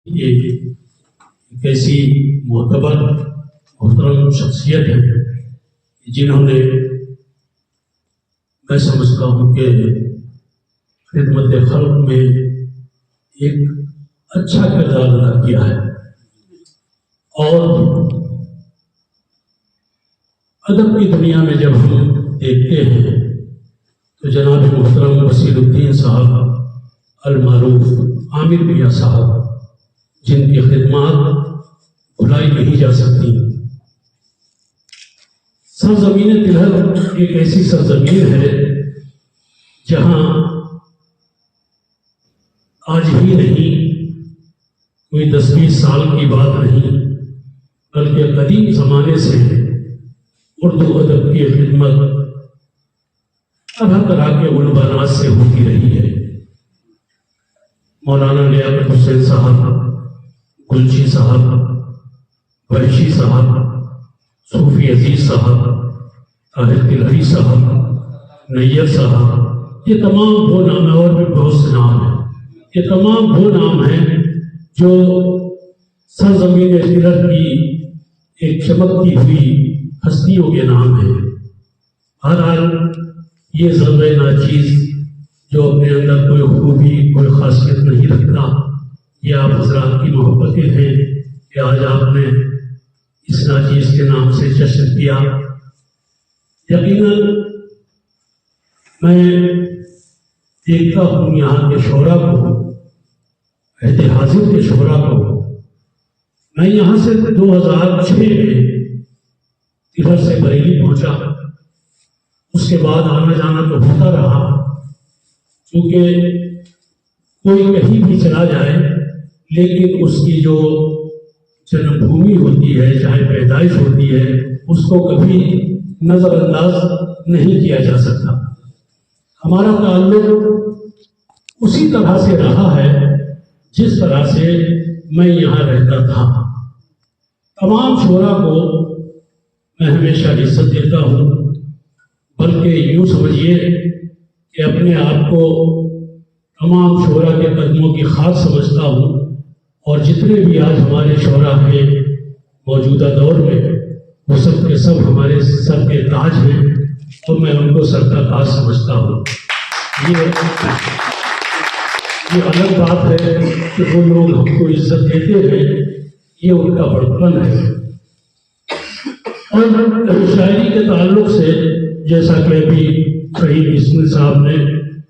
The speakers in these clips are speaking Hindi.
ये एक ऐसी मोहतबर मोहतरम शख्सियत है जिन्होंने, मैं समझता हूँ कि खिदमत खल्क में एक अच्छा किरदार अदा किया है। और अदब की दुनिया में जब हम देखते हैं तो जनाब मोहतरम बसीरुद्दीन साहब अल-मारूफ आमिर मियां साहब, जिनकी खिदमत भुलाई नहीं जा सकती। सरजमीन तिलहट एक ऐसी सरजमीन है जहां आज ही नहीं, कोई 10-20 साल की बात नहीं, बल्कि कदीम जमाने से उर्दू अदब की खिदमत तरह तरह के उलमानात से होती रही है। मौलाना लियाकत हुसैन साहब, गुलची साहब, वहशी साहब, सूफी अजीज साहब, ताहिर तिलहरी साहब, नैयर साहब, ये तमाम वो नाम है, और भी बहुत से नाम हैं। ये तमाम वो नाम हैं जो सरजमीन तिलहट की एक चमकती हुई हस्तियों के नाम हैं। बहरहाल ये ज़र्रे नाचीज़ जो अपने अंदर कोई खूबी कोई खासियत नहीं रखता, ये आप हज़रात की मोहब्बतें हैं कि आज आपने इस नाचीज़ के नाम से जश्न किया। यकीनन मैं देखता हूँ यहाँ के शोरा को, अहद हाजिर के शोरा को। मैं यहाँ से 2006 में तिलहट से बरेली पहुँचा। उसके बाद आना जाना तो होता रहा, क्योंकि कोई कहीं भी चला जाए लेकिन उसकी जो जन्मभूमि होती है, चाहे पैदाइश होती है, उसको कभी नज़रअंदाज नहीं किया जा सकता। हमारा ताल्लुक उसी तरह से रहा है जिस तरह से मैं यहाँ रहता था। तमाम शोरा को मैं हमेशा इज्जत देता हूँ, बल्कि यूँ समझिए कि अपने आप को तमाम शोरा के कदमों की खास समझता हूँ। और जितने भी आज हमारे शोरा हैं मौजूदा दौर में, वो सब के सब हमारे सर के ताज हैं और मैं उनको सर का ताज समझता हूँ। ये अलग बात है कि वो लोग हमको इज्जत देते हैं, ये उनका बड़पन है। और शायरी के ताल्लुक से, जैसा कि अभी शहीद इस्माइल साहब ने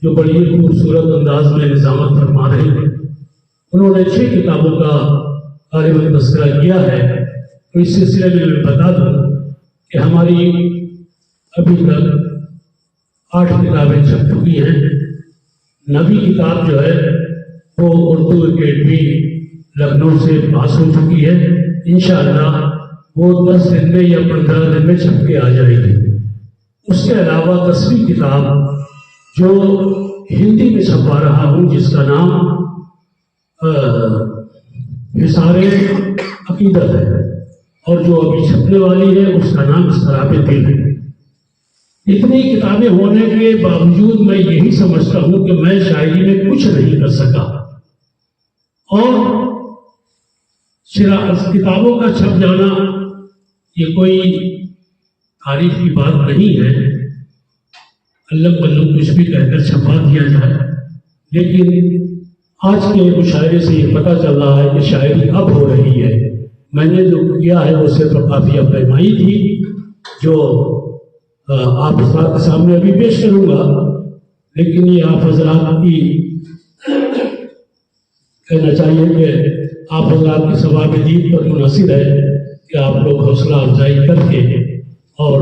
जो बड़ी खूबसूरत अंदाज में निजामत फरमा रहे थे, उन्होंने 6 किताबों का गालिबन तस्करा किया है। तो इस सिलसिले में मैं बता दूं कि हमारी अभी तक 8 किताबें छप चुकी हैं। 9वीं किताब जो है वो उर्दू अकेडमी लखनऊ से पास हो चुकी है। इंशाअल्लाह वो 10 दिन में या 15 दिन में छप के आ जाएगी। उसके अलावा 10वीं किताब जो हिंदी में छपवा रहा हूँ, जिसका नाम हिसारे अकीदत है, और जो अभी छपने वाली है उसका नाम इस्तराबे दिल है। इतनी किताबें होने के बावजूद मैं यही समझता हूँ कि मैं शायरी में कुछ नहीं कर सका। और किताबों का छप जाना ये कोई तारीफ की बात नहीं है, अल्लम बल्लम कुछ भी कहकर छपा दिया जाए। लेकिन आज के मुशायरे से ये पता चल रहा है कि शायरी अब हो रही है। मैंने जो किया है वो सिर्फ काफिया पैमाई थी, जो आप हज़रात के सामने अभी पेश करूंगा। लेकिन ये आप हज़रात की कहना चाहिए कि आप हज़रात की सवाब दीद पर मुनासिब है कि आप लोग हौसला अफजाई करके और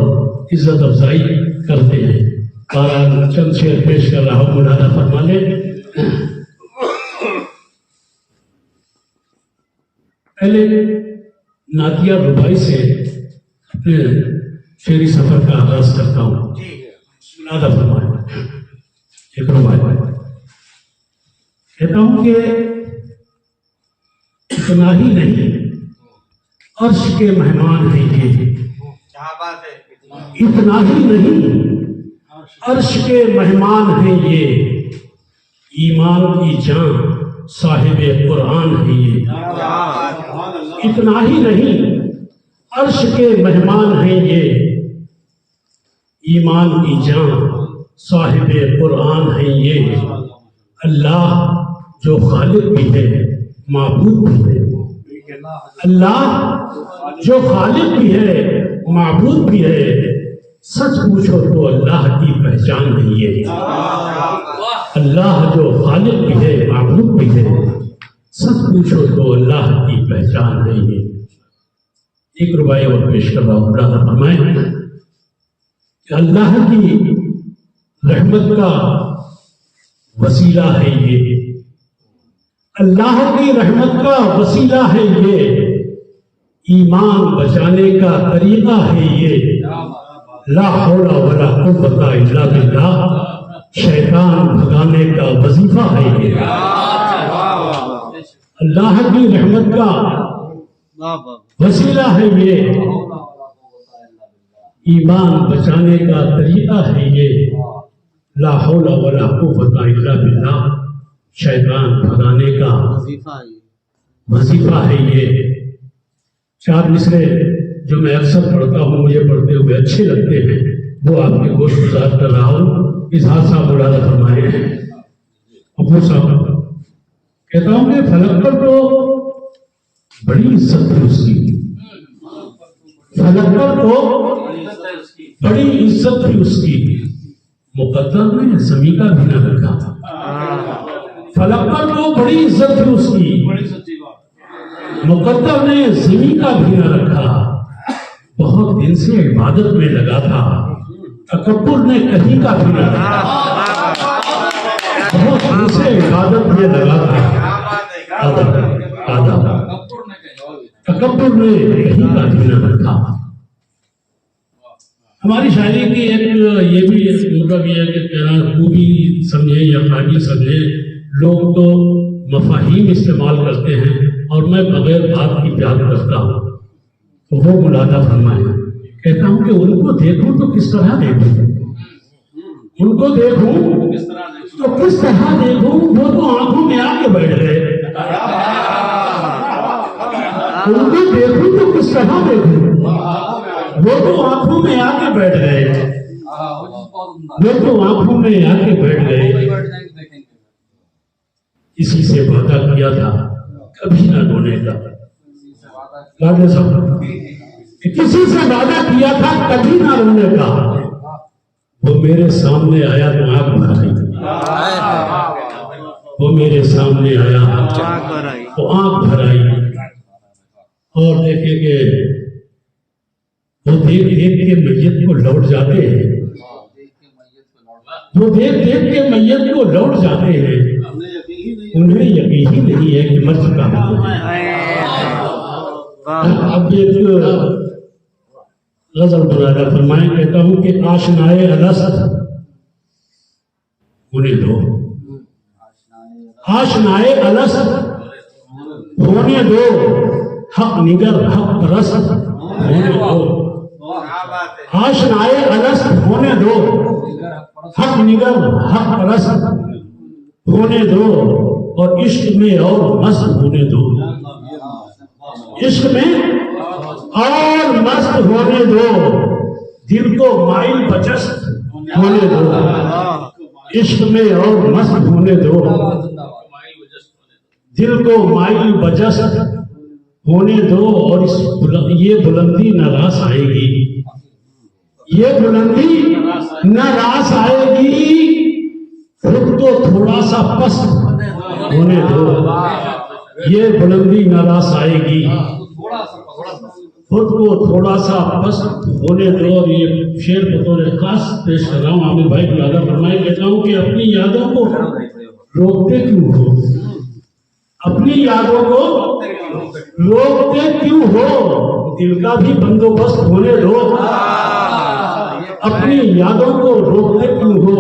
इज्जत अफजाई करते हैं। बारह चंद शेर पेश कर रहा हूँ, मुलादा फरमा लें। पहले नातिया रुबाई से अपने शेरी सफर का आगाज करता हूँ। मुलादा फरमाए। एक रुबाई कहता हूँ कि इतना ही नहीं, अर्श के मेहमान हैं ये। इतना ही नहीं, अर्श के मेहमान हैं ये। ईमान की जान साहिब कुरान है ये। इतना ही नहीं, अर्श के मेहमान हैं ये, ईमान की जान साहिब कुरान है ये। अल्लाह जो खालिक भी है माबूद भी है, अल्लाह जो खालिक भी है माबूद भी है। सच पूछो तो अल्लाह की पहचान नहीं है। अल्लाह जो खालिक भी है माबूद भी है, सच पूछो तो अल्लाह की पहचान नहीं है। एक रुबाई और पेश कर रहा हूँ, मुराद फरमाए कि अल्लाह की रहमत का वसीला है ये, अल्लाह की रहमत का वसीला है ये, ईमान बचाने का तरीका है ये। ला हौला वला कुव्वता इल्ला बिल्लाह, शैतान भगाने का वजीफा है ये। अल्लाह की रहमत का वसीला है ये, ईमान बचाने का तरीका है ये। ला हौला वला कुव्वता इल्ला बिल्लाह, शैतान भगाने का वजीफा है ये। चार मिसरे जो मैं अक्सर पढ़ता हूँ, मुझे पढ़ते हुए अच्छे लगते हैं, वो आपके गोश गुजार कर रहा हूँ। इजहार साहब मुरादा फरमाए हैं। अबू साहब कहता हूँ कि फलक पर तो बड़ी इज्जत थी उसकी, फलक पर तो बड़ी इज्जत थी उसकी, मुकद्दर ने ज़मीं का भी न रखा। फलक पर तो बड़ी इज्जत थी उसकी, मुकद्दर ने ज़मीं का भी न रखा। बहुत दिन से इबादत में लगा था, तकब्बुर ने कहीं का भी न रखा। बहुत दिन से इबादत में लगा था, तकब्बुर ने कहीं का भी न रखा। हमारी शायरी की एक ये भी मतलब ये है कि कहना खूबी समझे या काबिल समझे, लोग तो मफाहीम इस्तेमाल करते हैं और मैं बगैर बात की प्यार करता हूँ। तो वो मुलादा फरमाए, कहता हूँ कि उनको देखूं तो किस तरह देखूं, उनको देखूं तो किस तरह देखूं, वो तो आंखों में आके बैठ गए। उनको देखूं तो किस तरह देखूं, वो तो आंखों में आके बैठ गए, वो तो आंखों में आके बैठ गए। इसी से वादा किया था कभी ना रोने का, लाडे साहब किसी से वादा किया था कभी ना रोने का, वो मेरे सामने आया तो आंख भर आई, वो मेरे सामने आया तो आंख भर आई। और देखेंगे वो देख देख के मैयत को लौट जाते हैं, वो देख देख के मैयत को लौट जाते हैं, उन्हें यकीन ही नहीं है कि मर चुका है। अब एक गजल मुरादा फरमाए, कहता हूं कि आशनाए अलस्त होने दो, आशनाए अलस्त होने दो, हक निगर हक परस्त होने दो, आशनाए अलस्त होने दो, हक निगर हक परस्त होने दो, और इश्क में और मस्त होने दो, इश्क में और मस्त होने दो, दिल को माइल बचस्त होने दो, इश्क में और मस्त होने दो, दिल को माइल बचस्त होने दो। और ये बुलंदी न रास आएगी, ये बुलंदी न रास आएगी, खुद को थोड़ा सा पस्त होने दो, ये बुलंदी न रास आएगी, खुद को थोड़ा सा पस्त होने दो। और ये शेर बतौर खास पेश कर रहा हूँ, आमिर भाई को याद फरमाए, कहता हूँ कि अपनी यादों को रोकते क्यों हो, अपनी यादों को रोकते क्यों हो, दिल का भी बंदोबस्त होने दो, अपनी यादों को रोकते क्यों हो,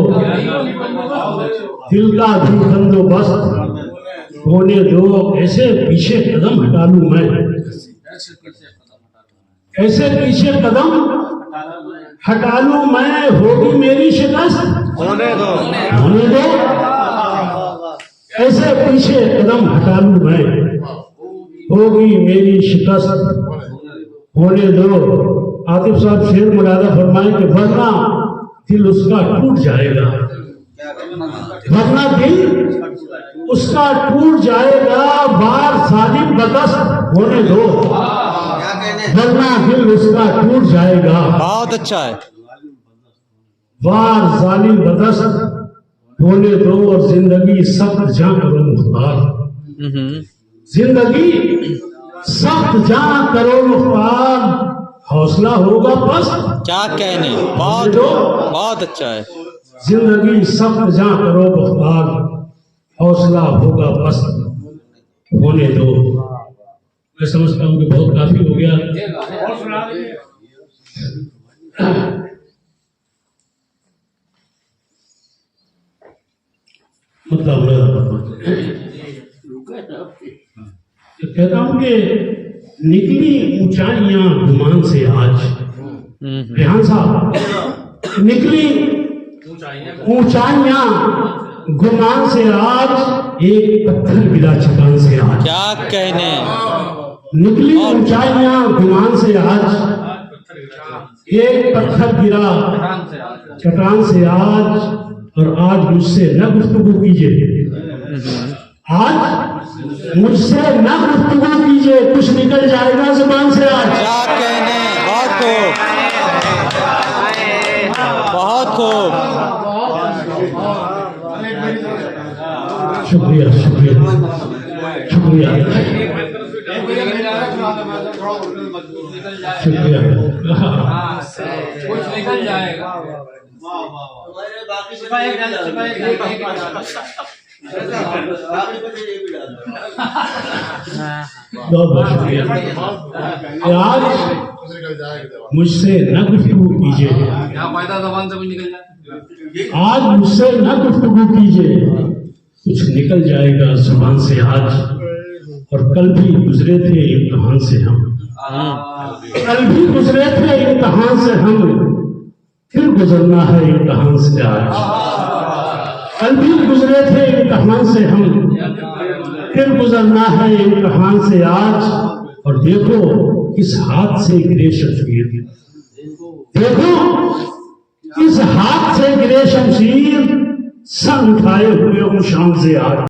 दिल का भी बंदोबस्त होने दो। ऐसे पीछे कदम हटा लूं मैं, ऐसे पीछे कदम हटा लूं मैं, होगी मेरी शिकस्त होने दो, होने दो, ऐसे पीछे कदम हटा लूं मैं, होगी मेरी शिकस्त होने दो। आतिफ साहब शेर मुरादा फरमाए कि वरना दिल उसका टूट जाएगा, वरना दिल उसका टूट जाएगा। बार सालिम बदस्त होने दो, वरना दिल उसका टूट जाएगा। बहुत अच्छा है। वार जालिम बदस्त होने दो और जिंदगी सख्त जा करो मुख्तार, जिंदगी सख्त जा करो मुख्तार, हौसला होगा बस। क्या कहने, बहुत अच्छा है। जिंदगी सख्त जा करो मुख्तार, हौसला होगा बस होने दो। मैं समझता हूँ कि बहुत काफी हो गया। मतलब कहता हूं कि निकली ऊंचाइयां गुमान से आज, रेहान साहब, निकली ऊंचाइयां गुमान से आज, एक पत्थर गिरा चट्टान से आज। क्या कहने, निकली ऊंचाइयां गुमान से आज, एक पत्थर गिरा चट्टान से आज। और आज मुझसे न गुफ्तगू कीजिए, आज मुझसे न गुफ्तगू कीजिए, कुछ निकल जाएगा जुबान से आज। क्या कहने, बहुत खूब, बहुत खूब। शुक्रिया शुक्रिया शुक्रिया शुक्रिया। कुछ निकल जाएगा। बहुत बहुत शुक्रिया। आज मुझसे न गुफ्तगू कीजिए, आज मुझसे न गुफ्तगू कीजिए, कुछ निकल जाएगा जुबान से आज। और कल भी गुजरे थे इम्तिहान से हम, कल भी गुजरे थे इम्तिहान से हम, फिर गुजरना है इम्तिहान से आज। कल भी गुजरे थे इम्तिहान से हम, फिर गुजरना है इम्तिहान से आज। और देखो किस हाथ से गिरे शमशीर, देखो किस हाथ से गिरे शमशीर, सर उठाए हुए हूं शाम से आज।